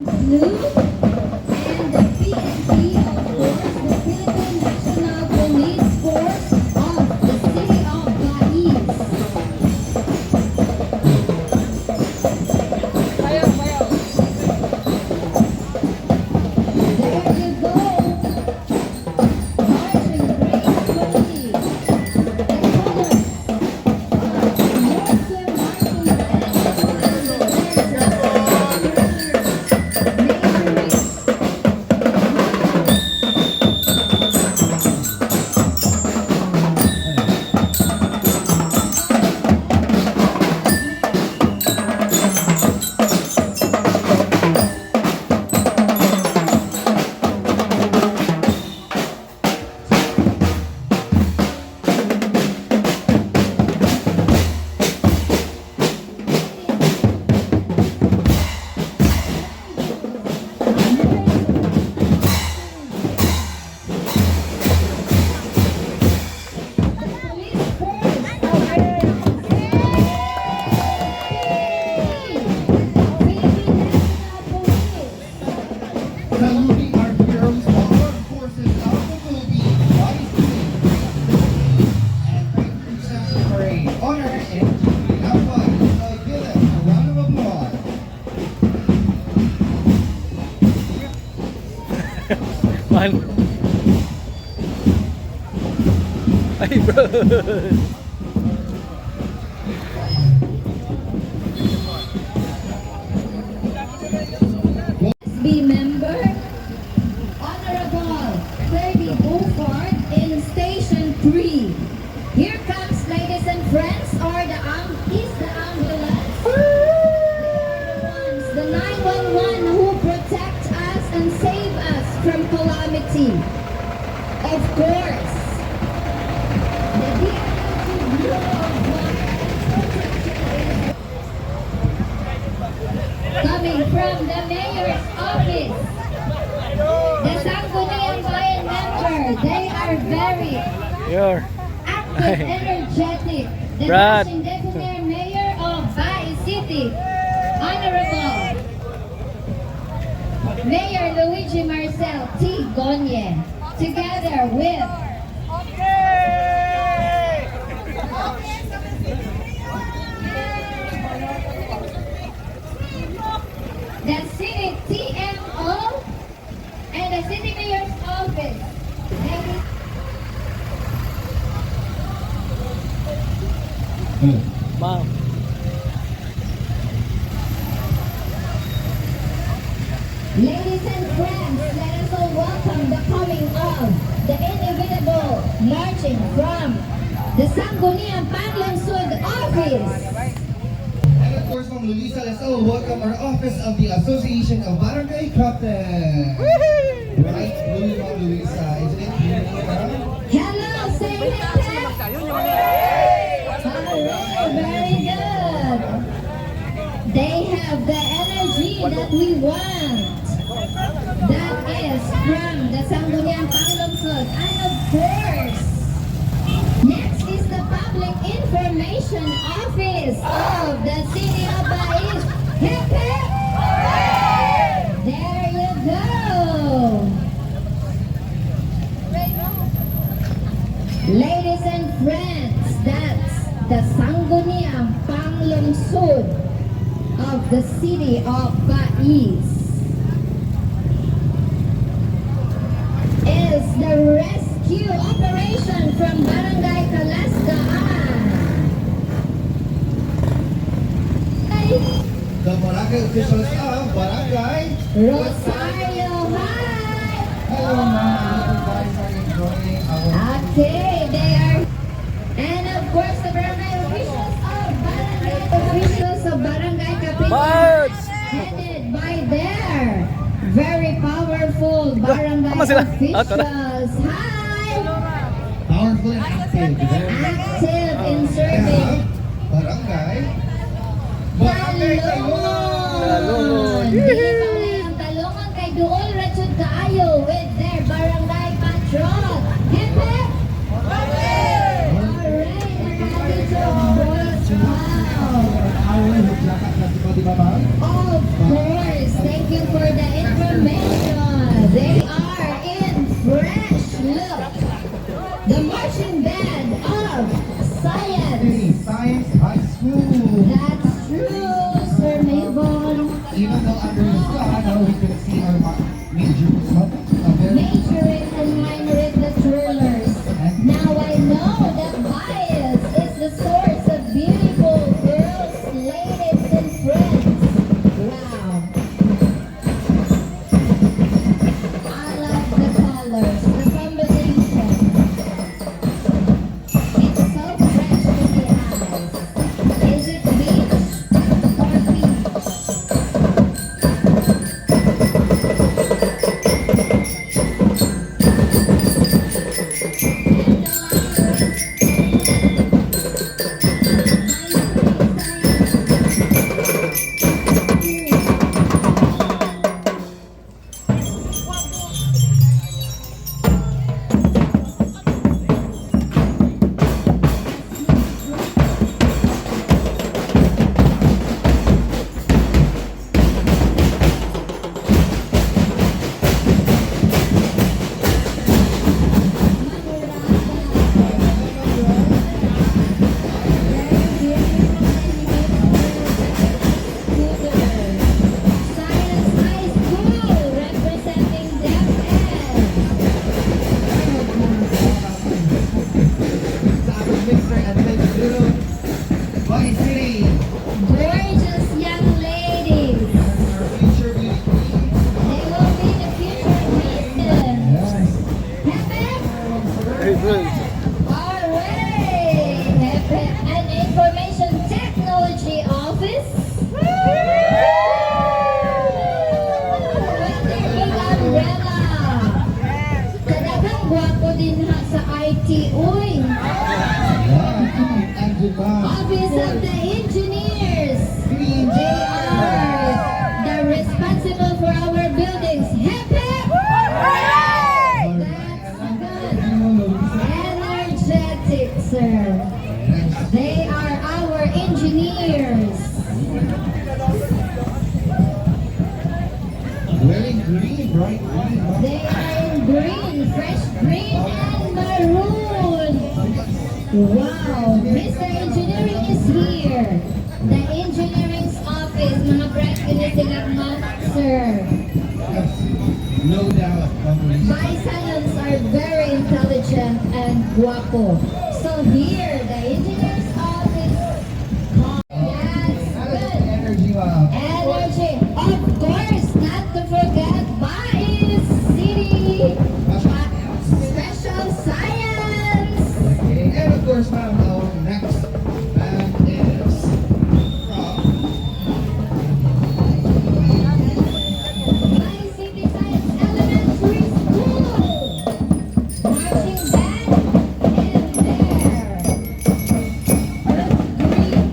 Blue and the PNP, of course, the Philippine National Police Force of the City of Bais. There you go. Marching gracefully. The colors of Muslim marching Saluting our heroes, the armed forces of the Philippines, Vice and Breakthrough Sound Parade. Honor and have fun. So give them a round of applause. Man. Ay, bro. SB member, Honorable Ferdy Beaufort in Station 3. Here comes, ladies and friends, is the ambulance. They are the ones, the 911 who protect us and save us from calamity. Of course, the DLG Bureau of Water and Protection is coming from the mayor's office. The Sangguniang Bayan member, they are very Here. active, energetic. The Brad. Dancing Deputy Mayor of Bais City, Honorable Mayor Luigi Marcel T. Gonye, together with the City TMO and the City Mayor's Office. Ladies Ma'am. Ladies and friends, let us all welcome the coming of the inevitable marching from the Sangguniang Panglungsod office. And of course, Ma'am Luisa, let's all welcome our Office of the Association of Barangay Captains. Right, Ma'am Luisa, isn't it beautiful? Hello, say hello. Alright, very good. They have the energy that we want. That is from the Sangguniang Panglungsod. And of course, next is the Public Information Office of the City of Bais. Hip hip! There you go! Ladies and friends, that's the Sangguniang Panglungsod of the City of Bais. Is the rescue operation from Barangay Kalasgaan. The barangay officials of Barangay Rosario High. Hello, ma'am. You guys are enjoying our Okay, they are. And of course, the barangay officials of Barangay Kapitan, Bards! headed by their very powerful barangay Tama sila. officials. Hi! powerful and active. Active in serving Barangay. Barangay Talongon! Talongon. Dili pa wala ang Talongon kay Duol Rachud Kaayo with their barangay patrol. Hip hip! Alright, nakadito boys. Wow! Our jacket na di ba, ma'am? Of course, thank you for under the sky, now we can see our majors. Majorette and minorette the twirlers. Now I know that bias is the source of beautiful girls, ladies, and friends. Wow. I love the colors, the combination. It's so fresh to the eyes. Is it beach or peach? Science High School representing DepEd. Sa ating Mr. and Miss Little Body City. Gorgeous young ladies. Our future beauty queen. They will be the future Christians. Yes. Hep hep. Hey, bro. Alright. Hep hep. An information technology office. Wonderful umbrella. Kadagang gwapo din ha sa IT. Uy. Yeah. And goodbye. Office of the Engineers. Green They are the responsible for our buildings. Hep hep. That's good. Energetic, sir. They are our engineers. Wearing green, bright green. They are in green, fresh green and maroon. Wow, Mr. Engineering is here. The engineering's office, mga bright kinitilang mouth, sir. Yes. No doubt. Bisalons are very intelligent and guapo. So here, the engineer's office. Yes, good. Energy, wow. Energy. Of course, not to forget Bais City. Special science. Okay, and of course, ma'am, our next band is from Bais City Science Elementary School. Marching band in there. Earth Green.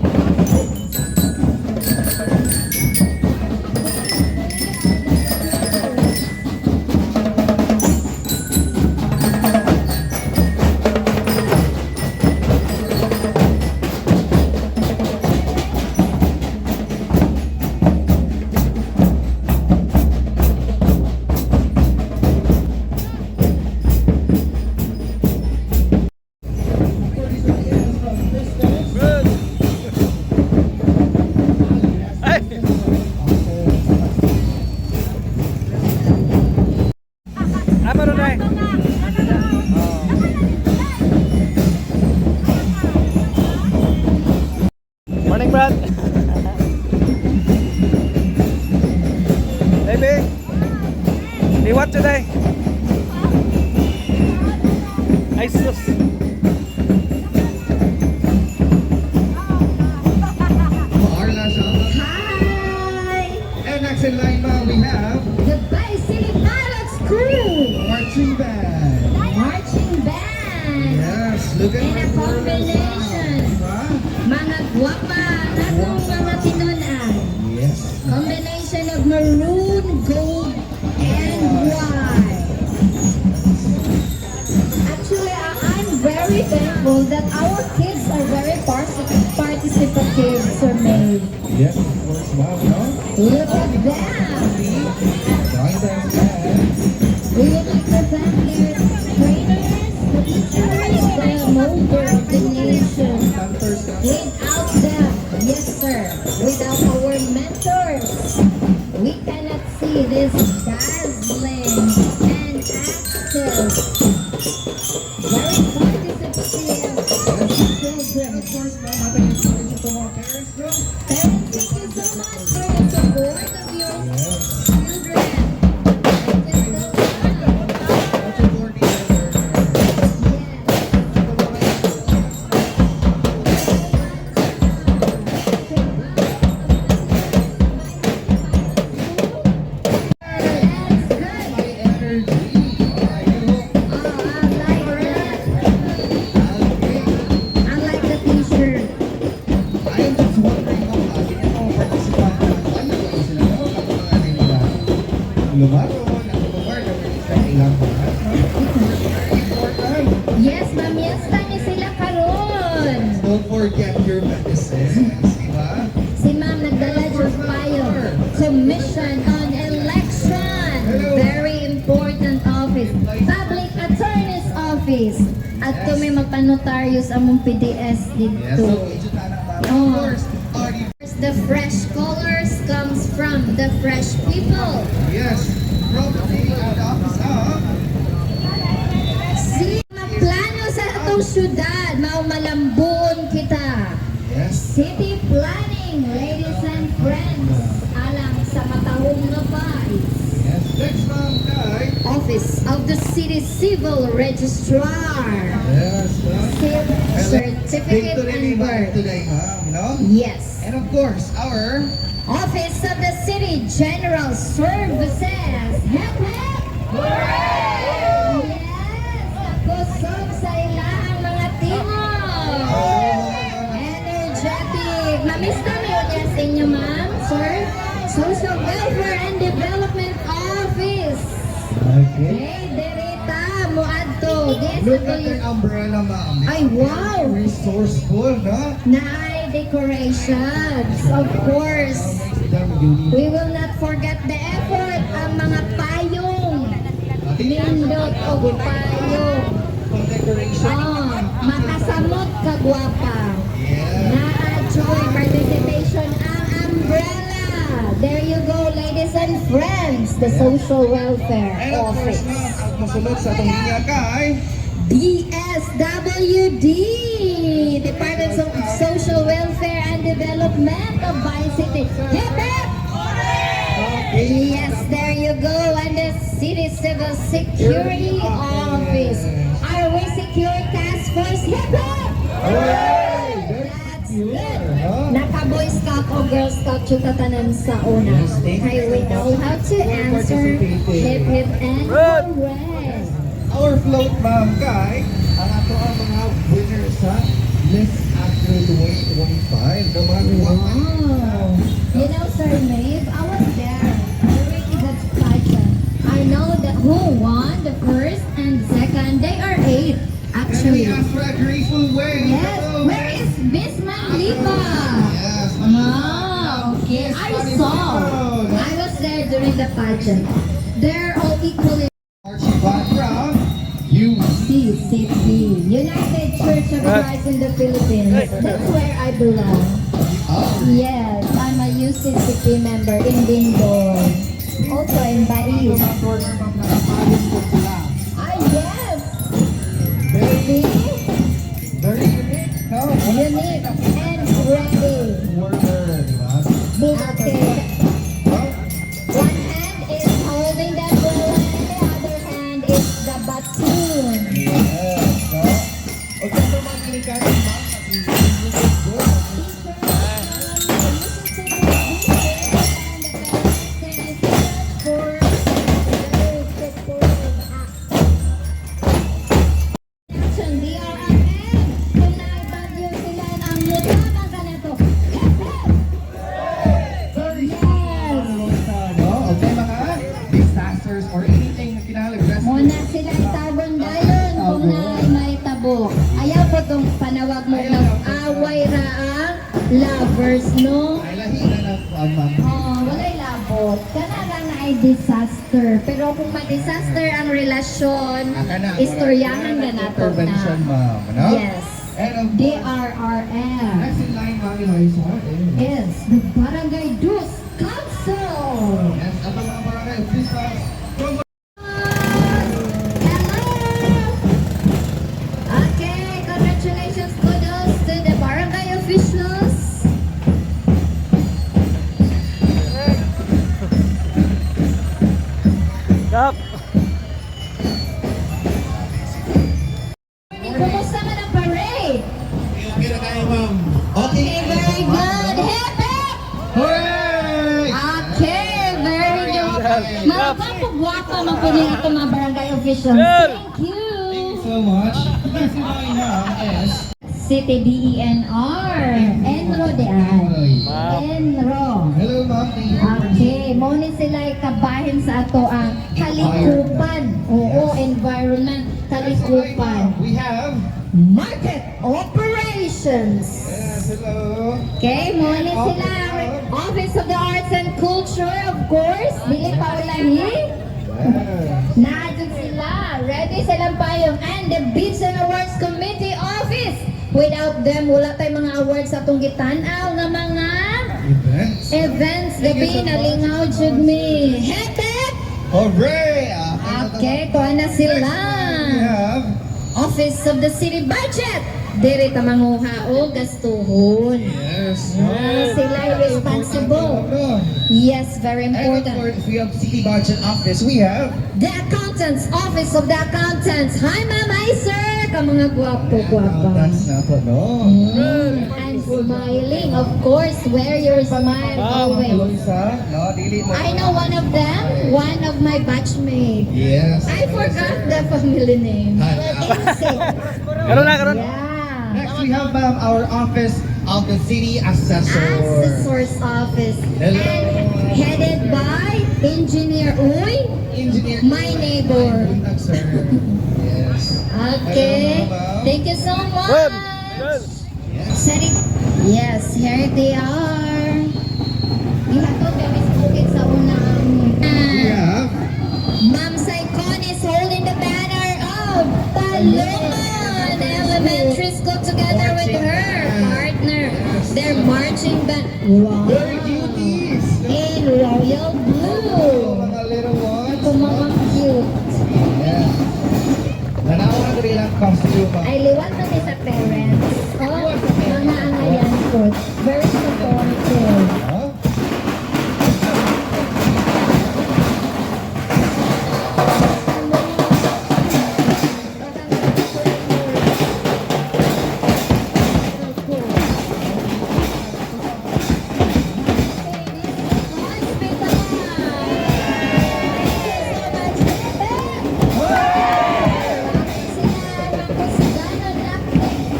Bro. Hey. Apa ron ay? Morning, Brad. Baby, you what today? Ay, sus. Marla Shama. Hi. And next in line, ma'am, we have The Bais City Pilot School. marching band. Marching band. Yes, look at In my a combination. Diba? Mga guwapa na itong mga tinunan. Yes. Combination of maroon, gold, and white. Actually, I'm very thankful that our kids are very participative, Sir May. Yes, of course, ma'am, no? Look at them. Join dance band. We would like to thank their trainers, the teachers, the molder of the nation. Cantors na. Without them, yes sir, without our mentors, we see this dazzling and active, very participative children. And of course, ma'am, matay yung story sa mga parents, no? Parents, thank you so much for the support of your children. Thank you so much. That's important to learn. Yes. That's good. My energy. I hope. I like the t-shirt. I am just wondering kung bakit yung mga participant na ano sila no? Kapag nila lumaro, nag-over, na ilang oras, no? Very important. Yes, mamiesta niyo sila karon. Don't forget your medicines, di ba? Si ma'am nagdala dyan payo. Commission on Election. Very important office. Public Attorney's Office. At kung may magpanotaryos among PDS Yes, dito. so medyo tanang tama. Oh. Of course, already, The fresh colors comes from the fresh people. yes, from the office, Si plano sa atong syudad, maumalambon kita. yes, City planning, ladies and friends. Alang sa matahong nga vice. yes. Next ma'am, kay, Office of the City Civil Registrar. yes, Certificate victory and birth. today, ma'am, no? Yes. And of course, our Office of the City General Services. Hep, hep! Yes! Kusog sa ilang mga tingog. Energetic. Mamiss kami yun yan sa inyo, ma'am, sir. Social Welfare and Development Office. okay. Hey, Derita, Muadto. Yes, Look ito at yung the umbrella, ma'am. Ay, wow! Resourceful, no? Naay decorations, of course. We will not forget the effort ang mga payong. Nindot o payong. Pang decoration. Oh, makasamot kagwapa. Yeah. Na-joy participation ang umbrella. There you go, ladies and friends. The Social Welfare And of course, Office. ma'am, ang masunod sa itong linya kay DSWD, Department of Social Welfare and Development of Vice City. Hip hip! Yes, there you go. And the City Civil Security Office. Are we secure task force? Hip hip! That's good. Naka-Boy Scout o Girl Scout yung tatanan sa una. Yes, thank you Okay, we so know much how to for answer. participating. Hip hip and Good. hooray! Our float, ma'am, kay ang ato ang mga winner sa Miss Afro 2025. The mga Wow! You know, Sir Maeve, I was there during the pageant. I know that who won the first and second. They are 8, And we actually. ask for a graceful wave. Yes. Hello. Where is Bisman Lipa? Yes. Wow! Okay, I saw. I was there during the pageant. They're all equally Archie Van Brown, you. CCP, United Church of Christ in the Philippines. That's where I belong. Yes, I'm a UCCP member in Bindon. Also in Bais. Ah, yes! Very, See? very unique. No? Unique and ready. Warmer, di ba? Okay. One hand is holding the umbrella and the other hand is the batoon. Yes, no? O kaya naman kinikanin, ma'am, no? Okay, mga disasters or anything na kinahanglan. Muna sila itagon dayon kung may tabo. Ayaw po itong panawag mo ng away raang lovers, no? Ay, lahi na lang, ma'am. Oh, walay labot. Kanaga na ay disaster. Pero kung ma-disaster ang relasyon, istoryahan ka na to Intervention, na. ma'am, no? Yes. And of course, DRRM next in line, ma'am, yung isa. is the Barangay Dos Council. Yes, at ang mga barangay Kap. Kumusta man ang parade? Okay na tayo, ma'am. Okay. Okay, very good. Hip hip! Hooray! Okay, very good. Mga kapag-waka man po niya ito mga barangay officials. Sir! Thank you. So much. Next line now is City DENR. Enro de ay. Enro. hello, ma'am. Thank you for Okay, mo ni sila kabahin sa ato ang kalikupan. Oo, environment, kalikupan. We have Market operations. yes, hello. Okay, mo ni sila Office of the Arts and Culture, of course. Dili pa ulahi. Yes. Nadyan sila. Ready silang payong. And the Beats and Awards Committee Office. Without them, wala tayong mga awards sa itong gitanaw nga mga Events. events. Gabi, nalingaw jud mi. Hep hep! Hooray! Okay, kuha na sila. We have Office of the City Budget. Diri ta manguha o gastuhon. yes. Sila ay responsible. Yes, very And of important. course, we have City Budget Office. We have The Accountants, Office of the Accountants. Hi, Ma'am Iser! Ka mga gwapo-gwapa. That's not a no. And smiling, of course. Wear your smile always. Eloisa, no, dili mo. I know one of them, one of my batchmates. Yes. I forgot the family name. Ilse. Karon na, karon. Yeah. Next, we have our Office of the City Assessor. Assessor's Office. Hello. And headed by Engineer Uy, Engineer. my neighbor. Sir. Yes. Okay. Hello, ma'am. Thank you so Good. much. Good. Yes. Setting. Yes, here they are. Ihatod kami sa bukid sa unang. We have Ma'am Saicon is holding the banner of Talungan Elementary School together with her partner. They're marching band. Wow. very cuties. In royal blue. Mga little ones. Ito mga cute. Yes. Nanawa na rin ang costume. Ay, liwat kami sa parents. Oh, mga angayan ko. Very supportive. Huh?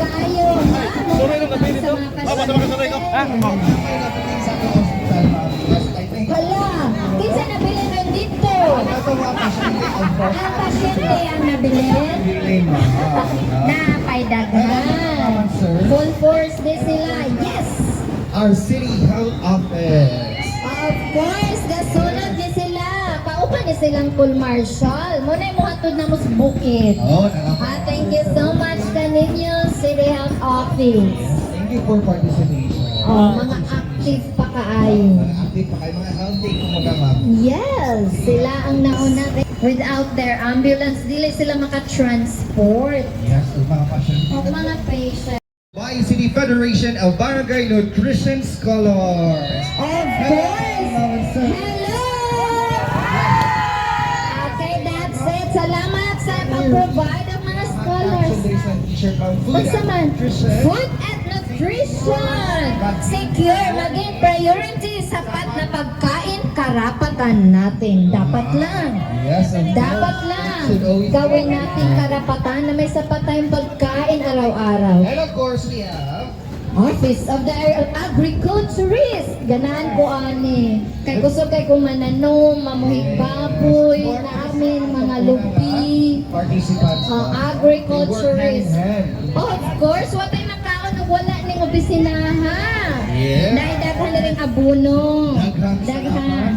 Sorry nung gabi dito. Tama ka sorry ko. Ha? Sa hospital, ma'am. Yes, I think. Hala, kinsa nabili nun dito? Ito mga pasyente ang first. Ang pasyente ang nabili? Really, ma'am. Napay daghan. Full force din sila. Yes! Our City Health Office. Of course, gasunod din sila. Paupan din silang full marshal. Muna yung hatod na mas bukid. Oh, nalapit. Thank you so much kaninyo, City Health Office. Thank you for participation. Mga active pa kaayo. Mga active pa kayo, mga healthy kumaga, ma'am. Yes, sila ang nauna. Without their ambulance, dili sila makatransport. Yes, ang mga pasyente. O mga patient. By City Federation of Barangay Nutrition Scholars. Of course! Hello! Okay, that's it. Salamat sa pag-provide ng mga scholars. There's a t-shirt on food What's and naman? nutrition. Food and nutrition. Secure, maging priority. Sapat na pagkain, karapatan natin. Dapat lang. Yes, and Dapat lang. should always Gawin natin karapatan na may sapat tayong pagkain araw-araw. And of course, we have Office of the Agriculturist. Ganahan ko ani. Kay gusto kay kung mananom, mamuhig baboy, namin mga lupi. participants. Agriculturist. They work hand in hand. Oh, of course, what ay makaon ug wala ning opisinaha. Yeah. Daghan na ring abono. Daghan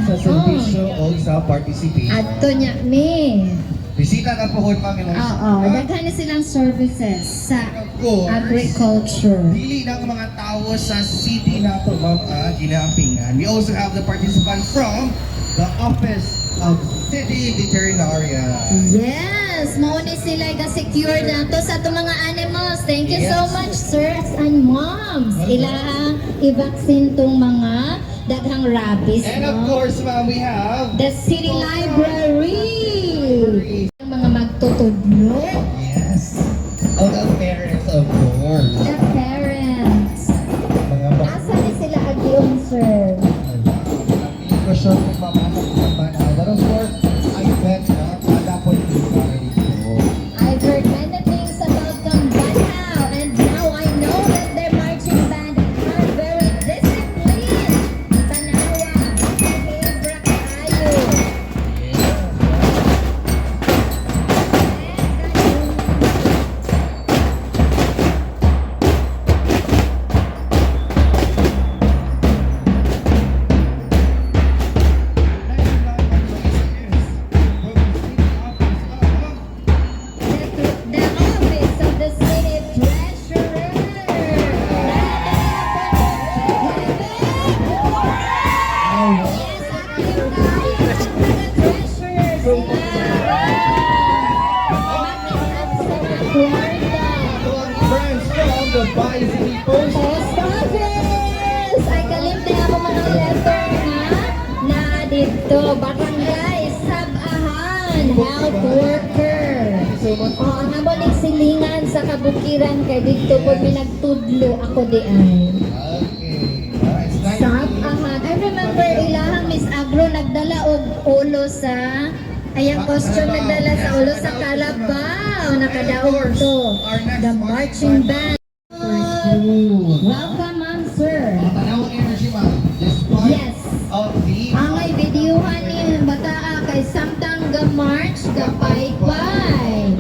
sa servisyo o sa participation. Adto niya mi. Bisita na po ma'am. Oo, daghan na silang services sa Of course, agriculture. dili ng mga tao sa city na ito, ma'am, ginaampingan. We also have the participants from the Office of City Veterinaria. Yes, mao ni sila ga-secure na to sa itong mga animals. Thank you so Yes. much, sirs and moms. Ilang i-vaccine tong mga daghang rabies. And of no? course, ma'am, we have The City Library. magtutudlo. Yes. Oh, the parents, of course. The parents. Mga bata. Asa ni sila agiyon, sir? For sure, kung mamahal ng bata. But of course, I bet na wala po yung dito. I've heard many things about Gambana, and now I know that their marching band are very disciplined. Tanawa, Hebra kayo. The office of the city treasurer. Friends from the Vice City Post. Post office! Ay, kalimtay ako mga letter na dito. Barangay, Sabahan, health worker. So much. Oo, nabolig silingan sa kabukiran kay dito po may nagtudlo ako di ay. Okay. It's nice. Sabahan. I remember ilahang Miss Agro nagdala og ulo sa ayang costume nagdala sa ulo sa Carabao. Nakadaog to. The marching band. Welcome, ma'am, sir. Matanawang energy, ma'am. Despite Yes. of the Ang may videohan ni Bataa kay samtang ga-march, ga-paypay.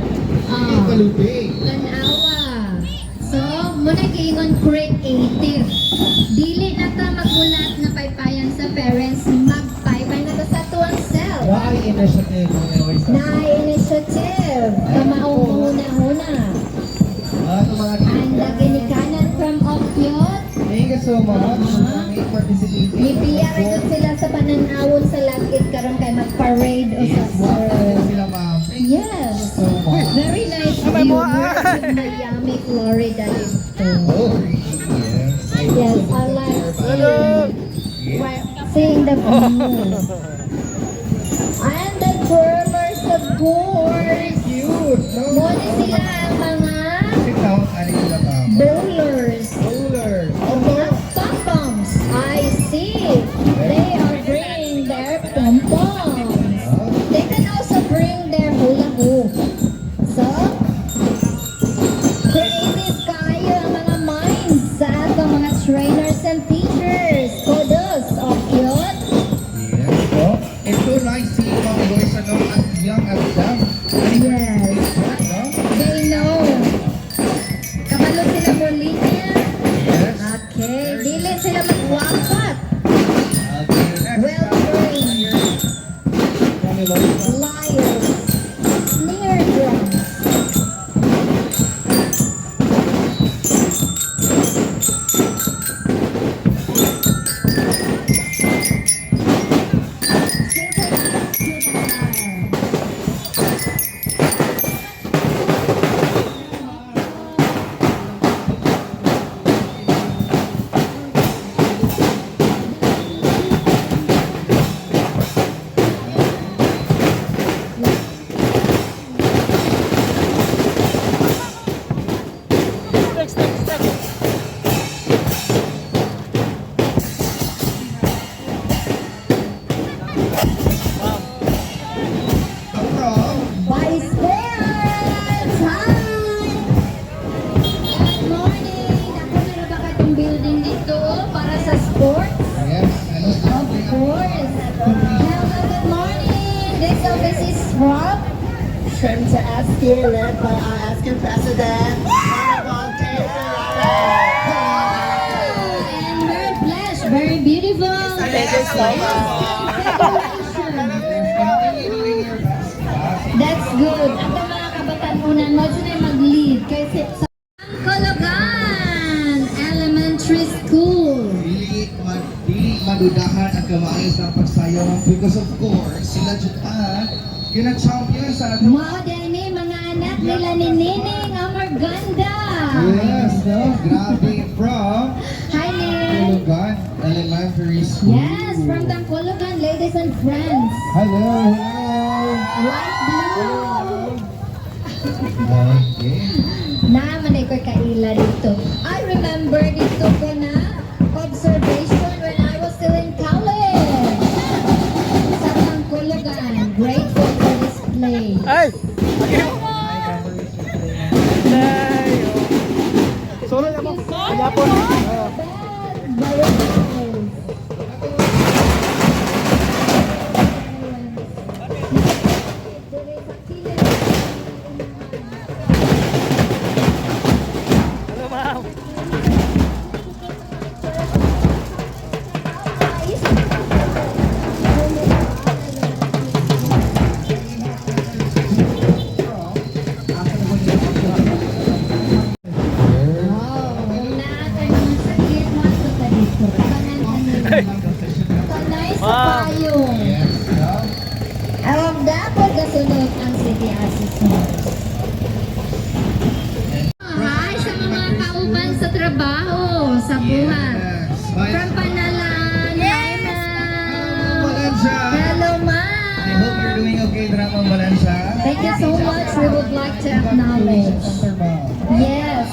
Kalubig. Tanawa. So, muna giingon creative. Dili na ta magulat na paypayan sa parents, magpaypay na ta sa tuwang self. Why initiative mo na always Na initiative. Kamaong huna-huna. Ito mga Ang laginikanan from Okyot. Thank you so much. May participating. Ipiyar ito sila sa pananawon sa langit karon kay mag-parade o sa Yes, welcome sila, ma'am. Thank you Yes. so much. Very nice view. We're in Miami, Florida dito. Oh, yes. Yes, I like seeing the view. And the farmers, of course. Cute. No? Muna sila ang mga Sit down. Ano yung sila, ma'am? bowlers. Roller. Mga pom-poms. I see. They are bringing their pom-poms. They can also bring their hula hoop. So, creative kayo ang mga minds sa atong mga trainers and teachers. Kudos, of cute. Yes, po. It's so nice seeing mga boys ano, as young as them. Yes. No? They know. Kabalo sila mo linya. Yes. Okay. Dili sila magwapat. Okay, next. Well trained. Kami Loisa. Liars. Snare drums. From Vice Parents! Hi! Good morning! Ako meron ba katong building dito para sa sports? yes, ano Of course! Hello, good morning! This office is from Trim to SQ, led by our SQ President, Honorable Taylor. and very flash, very beautiful. Thank you so much. That's good. Ang mga kabataan unan mo dyan ay mag-lead kasi sa Cologan Elementary School. Dili madudahan ang kamaayos ng pagsayaw because of course, sila dyan gina-champion sa ano. Mao din ni mga anak nila ni Nining Amarganda. Yes, no? Grabe from Hi, Ning. Cologan Elementary School. Yes, from Tangkologan, ladies and friends. Hello, hello. Light blue. Okay. Naman ay ko'y kaila dito. I remember dito ko na observation when I was still in college. Sa Tangkulugan. Grateful for this place. Ay! Ay! Solo na mo. Kaya po. Hello, ma'am. Yes, no? Alam dapat kasunod ang city assistant. Hi sa mga kauban sa trabaho, sa buhay. Yes. From Panalan. Hi, ma'am. Valencia. Hello, I ma'am. hope you're doing okay, Drama Valencia. Thank you so much. We would like to acknowledge. Yes.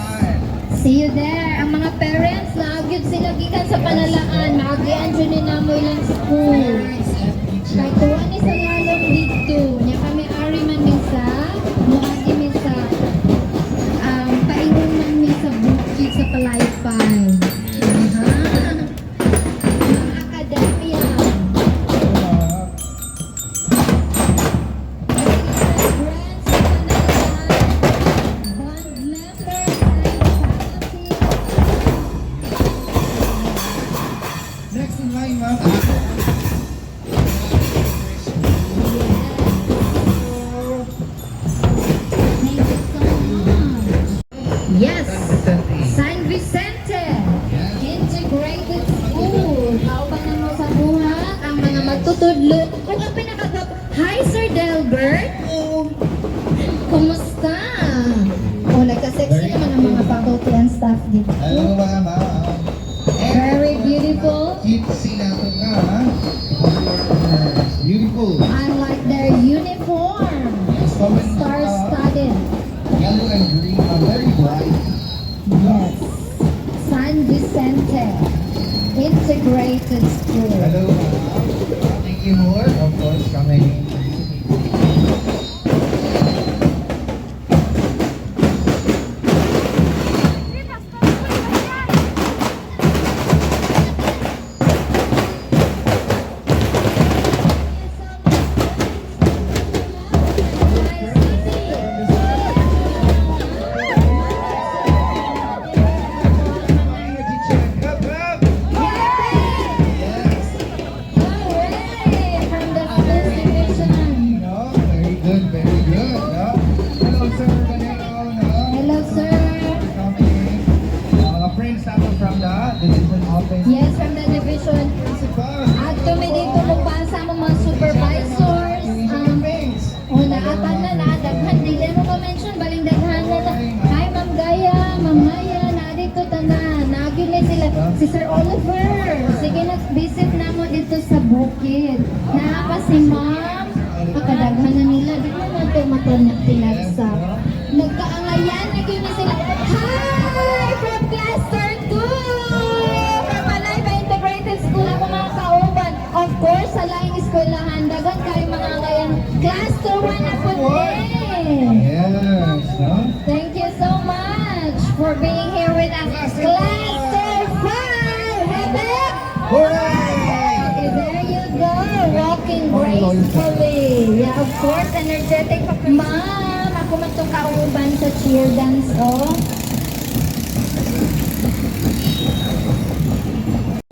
See you there. Ang mga parents, naagyod sila gikan sa Panalaan. Naagyaan dyan din na mo ilang school. Kay tuwa ni sa lalong dito. Nya kami ari man minsa. Muagi minsa. Paingon man mi sa bukid sa Palaypay. Aha. Mga akademya. Friends sa Panalaan. Bond members and faculty. Next in line, ma'am. Thank you so much. Yes, San Vicente Integrated School. Kauban na mo sa buhat ang mga magtutudlo. Kung ang pinakagap, hi Sir Delbert. Kumusta? O, nagka-sexy naman ang mga faculty and staff dito. Hello, ma'am. Very beautiful. Keep seeing out of nga, ha? Beautiful. I like their uniform. Star-studded. Yellow and green are very bright. Yes. San Vicente Integrated School. Hello, ma'am. Thank you more, of course, coming. Energy check. Up, up. Yes. From the first division. No, very good, very good. No? Hello, sir. Ganero, no? Hello, sir. Coming. Mga friends natin from the division office. Yes, from the division. Principal. At kami dito magbasa mo mga supervisors. O naatan na daghan. Dili mo ka-mention, baling daghan na. Hi, Ma'am Gaya, Ma'am Maya, na dito tanan. Nagyon na sila. Si Sir Oliver. Sige, nag-visit na mo dito sa bukid. Naapa si Ma'am. Pakadaghan na nila. Di mo man ito matinagsa. Nagkaangayan, nagyon na sila. Hi! From Cluster 2! From Palaypay Integrated School ako mga kauban. Of course, sa laing eskwelahan, dagan kayo mga angayan. Cluster 1 na po din! Yes, no? Thank you so much for being here with us. Cluster 5! Rebek! Hooray! Okay, there you go. Walking gracefully. Yeah, of course, energetic. Ma'am, ako man itong kauban sa cheer dance, oh.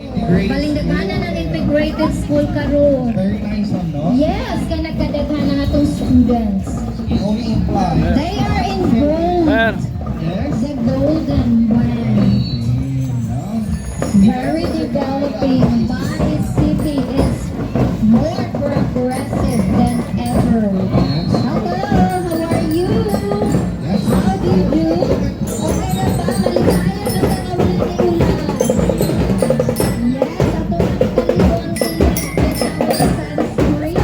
Great. Balindaghanan ng integrated school karon. Very nice one, no? Yes, kaya nagkadaghanan na itong students. You only imply. They are involved. Sir. Yes? The golden brand. No? Very developing. Bali City is more progressive than ever. Yes. Hello, how are you? Yes. How do you do? Okay na ba? Maligaya na tanawin ni Ulan. Yes, ato ang kalibon sila. Kasama sa sunscreen.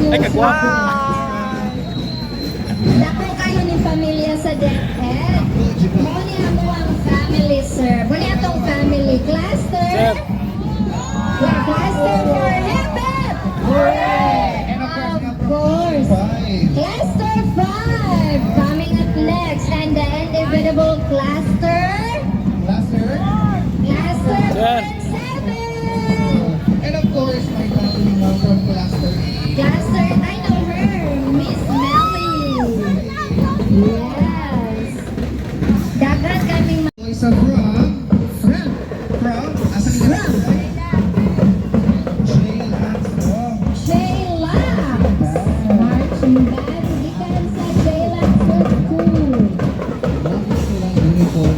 Ay, kagwapo. Dako kayo ni pamilya sa DepEd. Mo ni amo ang family, sir. Mo ni atong family cluster. Sir. Yeah, cluster for heaven. Hooray! Of course. Five. Cluster 5 coming up next, and the individual cluster. Cluster. Cluster Sir. 7. And of course, my family now from Cluster A. Cluster, I know her, Miss Melly. Yes. Dagan kaming Boys are from, asan nila? Shayla. Marching band, gikan sa Shayla School. Shayla stands for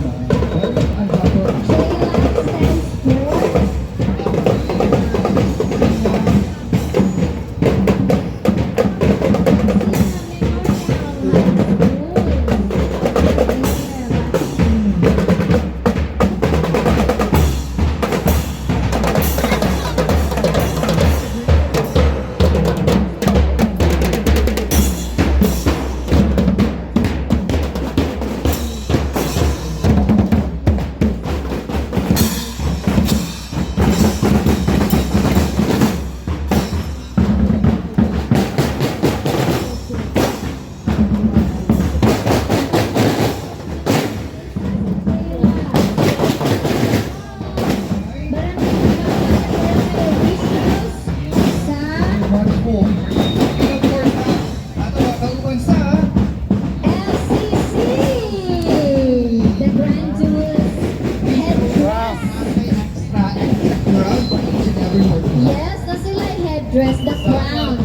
Dress the crown.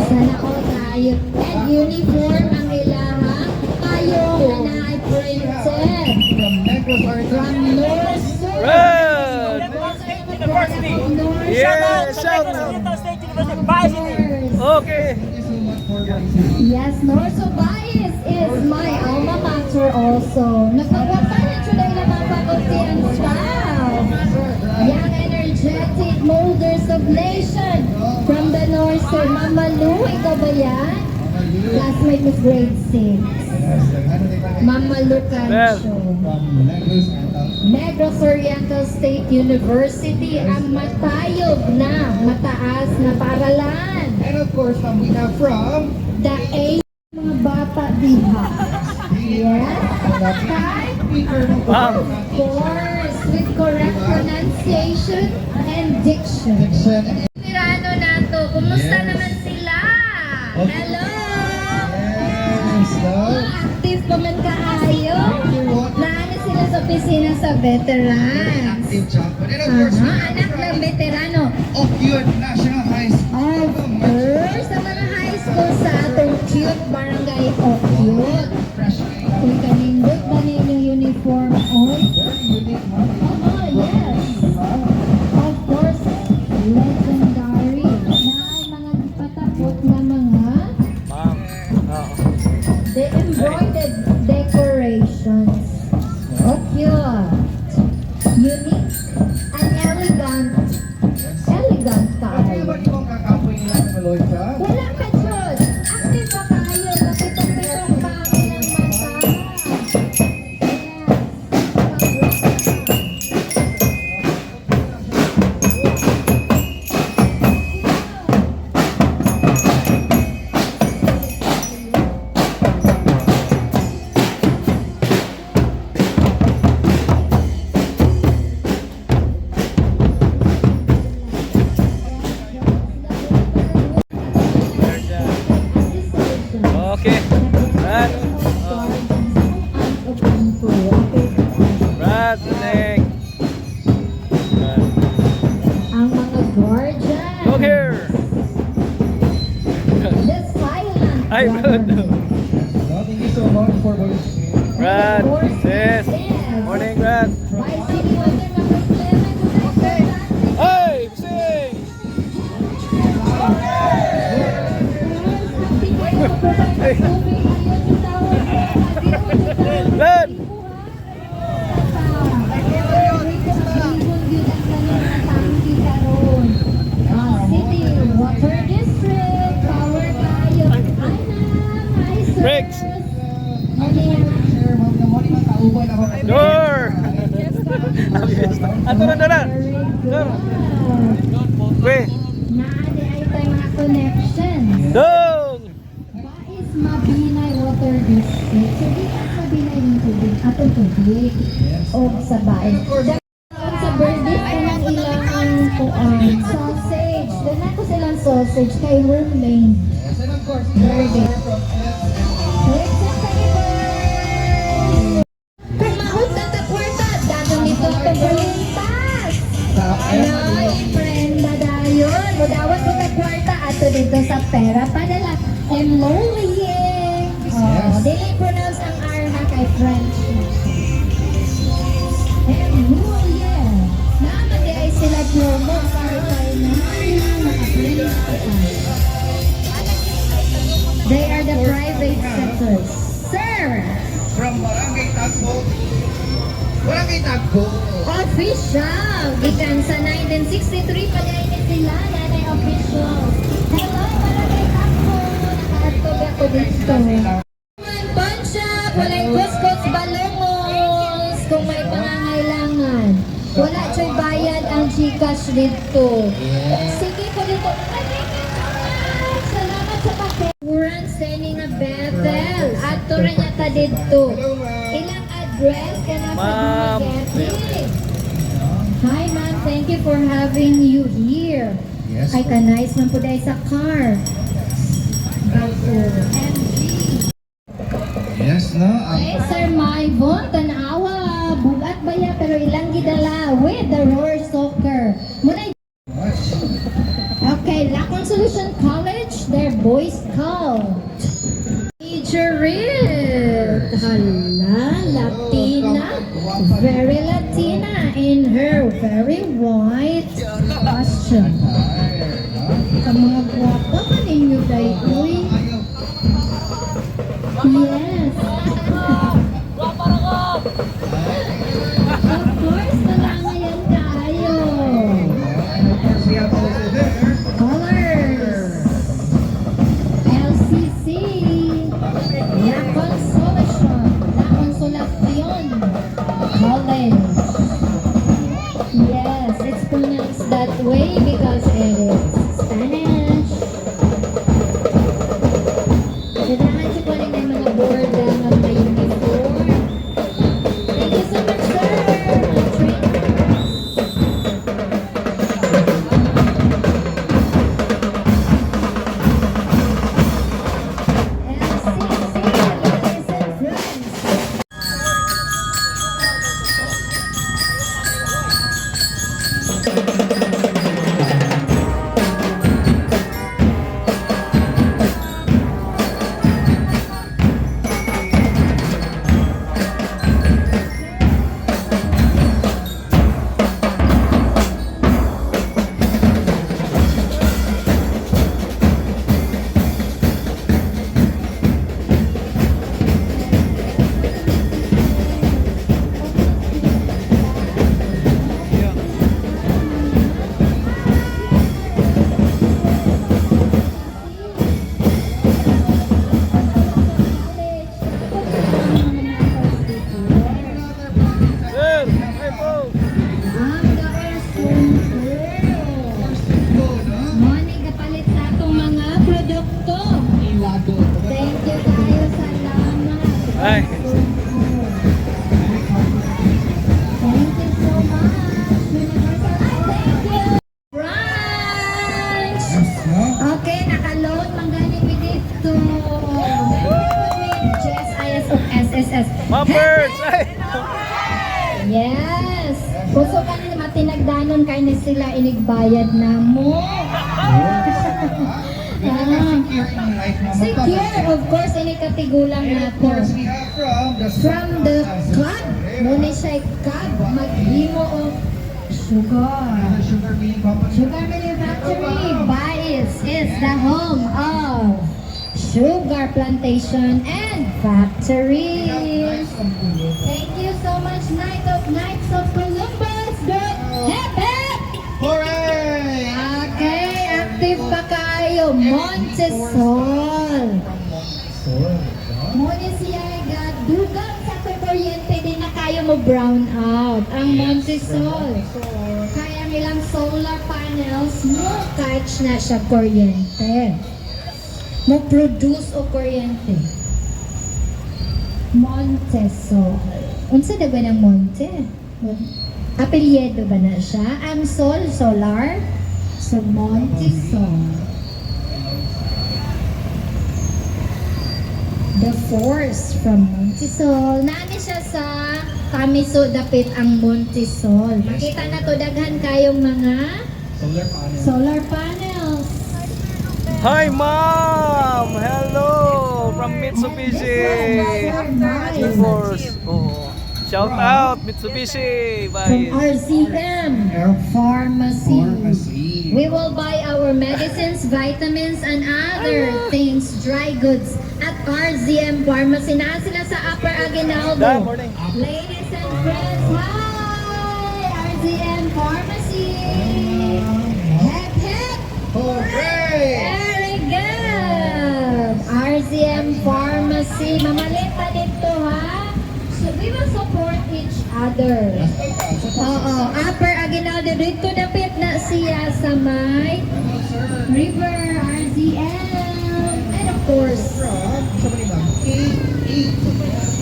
Sana all tayo. And uniform ang ilaha. Tayo na na-printed. From North Sur. Red. University. Yeah, shout out. State University. Varsity. Okay. Yes, North Bias is my alma mater also. Nagpapapala na today na mga faculty and staff. Young energetic molders of nation. From the North Sir, Mama Lu, ikaw ba yan? Classmate of grade 6. Mama Lu Cancho. Negros Oriental State University, ang matayog na, mataas na paaralan. And of course, we have from The A, mga bata diha. Yes. Five. Wow. Of course, with correct pronunciation and diction. Diction. Mirano nato, kumusta Yes. naman sila? Okay. Hello! Yes, no? Active pa man kaayo. Naano sila sa opisina sa veterans. Active champion. And of course, we have Anak ng veterano. of Yun National High School. Of course, sa mga high school sa atong cute barangay Okyut. Fresh Kung kanindot ba ninyong uniform on? very unique, huh? Oh, yes. Of course, legendary. Na ay mga patapot na mga Ma'am. Oo. the embroidered decorations. Oh, cute. Unique and elegant. Elegant Okay ba tayo. itong kakapoy nila sa Maloy ka? Wala ka, Jod. Active pa kayo. Kapitong-pitong pangin ng mata. Okay. Brad. Brad, Nick. Brad. Ang mga guardian. Look here. The silent Hi, Brad. No, thank you so much for volunteering. Brad. Sis. Morning, Brad. Vice City Water Number 11. Hey, sing. Brad. City Water District, Power connection. Dong! Bais Mabinay Water District. So, di ka Mabinay ng tubig. Atong tubig. O sa bahay. Sa birthday ka ng ilang sausage. Doon ako silang sausage kay Wormlane. Yes, and of course, Birthday. from Let's celebrate! Kung mahot na ta kwarta, dadong dito ako balintas. Ay, prenda dayon. Mudawat ko ka kwarta ato dito sa pera padala. Emolye. Oh, dili pronounce ang R ha kay French. Emolye. Naman di ay sila promo para tayo na nakaprint. They are the private sectors. Sir! From Barangay Tagbo. Barangay Tagbo. Official! Gikan sa 1963 pa din sila, nanay official. Hello, Barangay Takbo! Nakaatog ako dito. Pawn shop, walay kuskos balongos kung may pangangailangan. Wala choy bayad ang Gcash dito. Sige ko dito. Salamat sa papel. Uran sending a bevel. Ato rin yata dito. Ilang address ka na sa Ma'am. Dumaguete? Hi ma'am, thank you for having you here. Yes. Ay kanais man po dahil sa car. Bago. MG. Yes, no? Okay, Sir Maivon, tanawa. Bugat ba ya pero ilang gidala with the Roar Soccer. Muna okay, Lacon Solution College, their Boy Scout. Teacher Rit. Hala, Latina. Very Latina in her very white costume. Sa mga guwapa ka ninyo, Daykoy. Yes. Of course, wala ngayon tayo. We have also there. Colors. LCC. La Consolacion. La Consolacion. College. Yes, it's pronounced that way because it is Spanish. Kailangan siya po rin ng mga board ng may uniform. Thank you so much, sir. Mga trainers. LCC, ladies and friends. Sir! Ay po! Morning, kapalit sa atong mga produkto. Thank you tayo, salamat. Ay. Thank you so much. Universal. Thank you. Brunch. Yes, no? Okay, nakaload. Manggaling with dito. Jess Ayas of SSS. Muppers! Ay! Yes! Puso ka na matinagdanon kay ni sila inigbayad na mo. Secure ang life mo. Secure, of course, inikatigulang And na of course, we have from the club. Muna siya club, maghimo of sugar. Sugar Bean Company. Sugar Manufacturing, Bais is the home of sugar plantation and factory. Thank you so much, Night of Knights of Columbus, girl. Hep, hep! Hooray! Okay, active pa kayo. Montesol. Muna siya dugang sa kuryente din na kayo mo brown out. Ang Montesol. Kaya ang ilang solar panels, mo catch na siya kuryente. Mo produce o kuryente. Montesol. Unsa na ba ng Monte? Apelyido ba na siya? Ang Sol, solar. So, Montesol. The force from Montesol. Nani siya sa Kamiso dapit ang Montesol. Makita na to daghan kayong mga solar panels. Hi, Mom! Hello! From Mitsubishi! Of course. Oh. Shout out, Mitsubishi! From Bye! RCM Pharmacy. We will buy our medicines, vitamins, and other things, dry goods at RCM Pharmacy. Na sila sa Upper Aguinaldo. Morning. Ladies and friends, hi! RCM Pharmacy! Hep hep! Hooray! Very good! RCM Pharmacy. Mamalita dito ha. So we will support each other. Oo, Upper Aguinaldo. Dito dapit na siya sa may River RCM. And of course,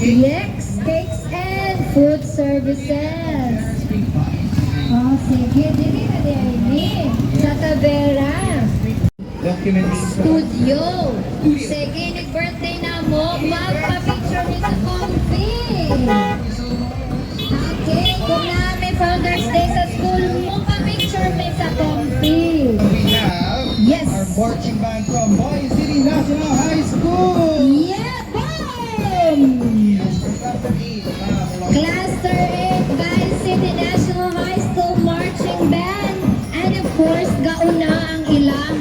Yex Cakes and Food Services. Oh, sige. Dili na din. Sa Tavera. Studio. Sige, nag-birthday na mo. Magpa-picture ni sa coffee. Okay, kung na may Founders Day sa school mo, pa-picture may sa coffee. We have Yes. our marching band from Boy City National High School. Yeah, boom! Cluster 8, Bayan City National High School Marching Band. And of course, gauna ang ilahang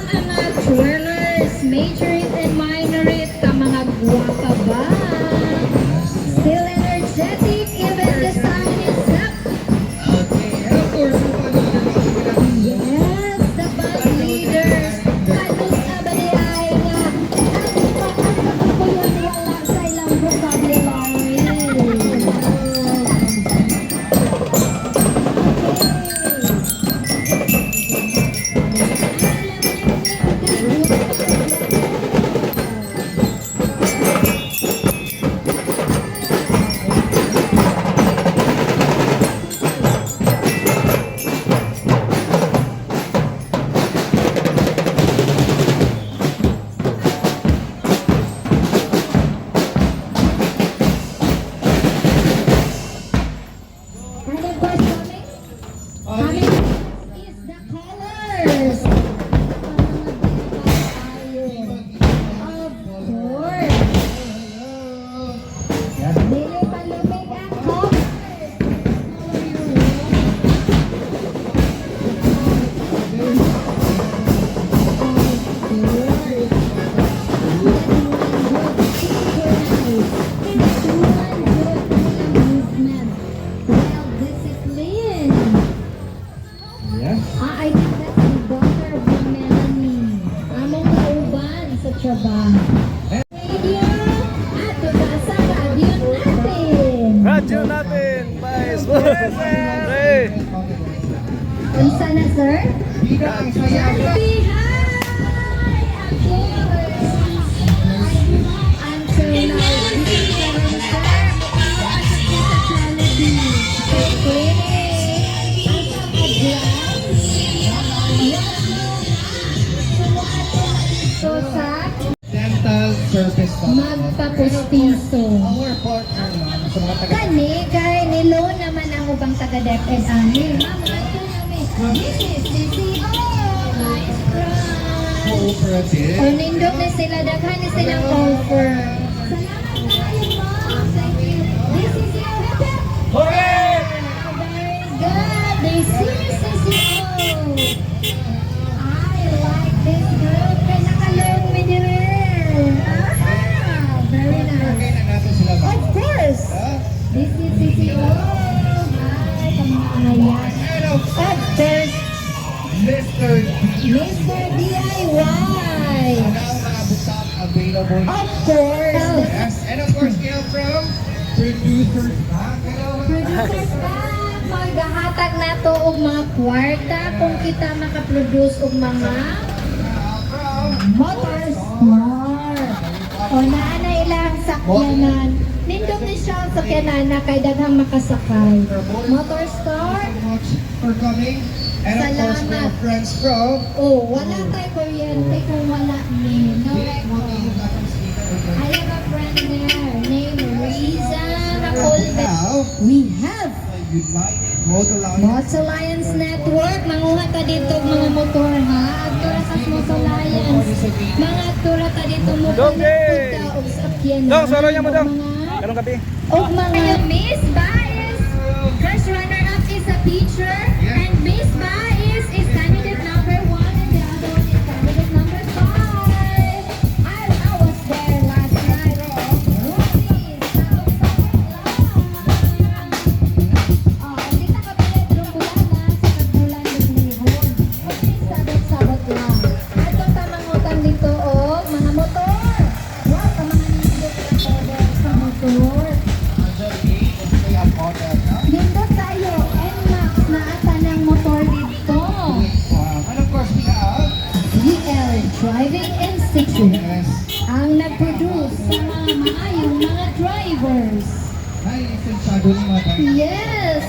mga twirlers, majorette and minorette, ka mga guwapa ba? Still energetic, even the sun is up. Okay, and of course, Yes, the bus leaders. Kalos na ba di ay nga? Ano po yun wala sa ilang vocabulary? And of course, coming is the colors. Of course. Dili palumig ang colors. yes. I think that's the daughter of Melanie. Among kauban sa trabaho. Radio, ato ba sa radio natin? Radyo natin! Bye! Hey! Unsa na, sir? Bida ang saya. Happy hi! Until now, this is the So sa Dental service magpapustiso. Our partner ma'am, sa mga taga Kani, kay nilo naman ang ubang taga-DepEd ani. Ma'am, ato namin. This is CCO. Nice try. cooperative. O nindot na sila, daghan na silang offer. Salamat kayo, ma'am. Thank you. This is your hip-hip. Hooray! Very good. This is CCO. I like this group. Kaya nakalearn me din rin. Very nice. Okay na natin sila ma'am. Of course. This is CCO. Ay, pamahayan. And of Of course, Mr. Mr. DIY. Now mga butak available. Of course. Yes, and of course, we have from producers back. Hello. Producers back. gahatag na to og mga kwarta kung kita makaproduce og mga motorsport. O naana ilang sakyanan. Nindot ni siya ang sakyanan na kay daghang makasakay. Motorsport. For coming. And of course, we have friends from Oh, wala tayo kuryente kung wala ni. No record. I have a friend there named Riza Nacolde. Now, We have United Motor Alliance. Motor Alliance Network. Manguha ta dito og mga motor ha. Agtura sa Motor Alliance. Mga agtura ta dito mo Dongge! og sakyan. Dong, solo niya mo, Dong. Mga- Ganun kapi. Og mga Miss Baez. First runner-up is a teacher. And Miss Baez is candidate number 1 and the other one is candidate number 5. I was there last night. Rudy, hindi na kapalit ng bulan na sa pagbulan ng lihon. Sabot-sabot lang. At yung tamangutan dito, mga motor. Wow, mga nindot na power sa motor. Nindot tayo, NMAX na ata ng motor dito. And of course, we have DL Driving Institute yes, ang nag-produce sa mga maayong mga drivers. nai-lisensado ng mga tayo. Yes!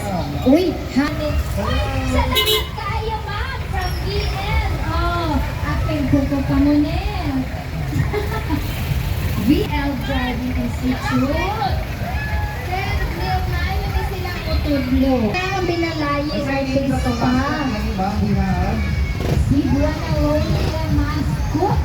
Uy, hanit. Salamat kayo, ma'am, from VL. Oh, aking kuko pa mo VL Driving Institute. Pero ngayon na yun silang utudlo. Kaya ang binalayi artist pa. Ano ba? We have Si Buwana Rowley Mascot.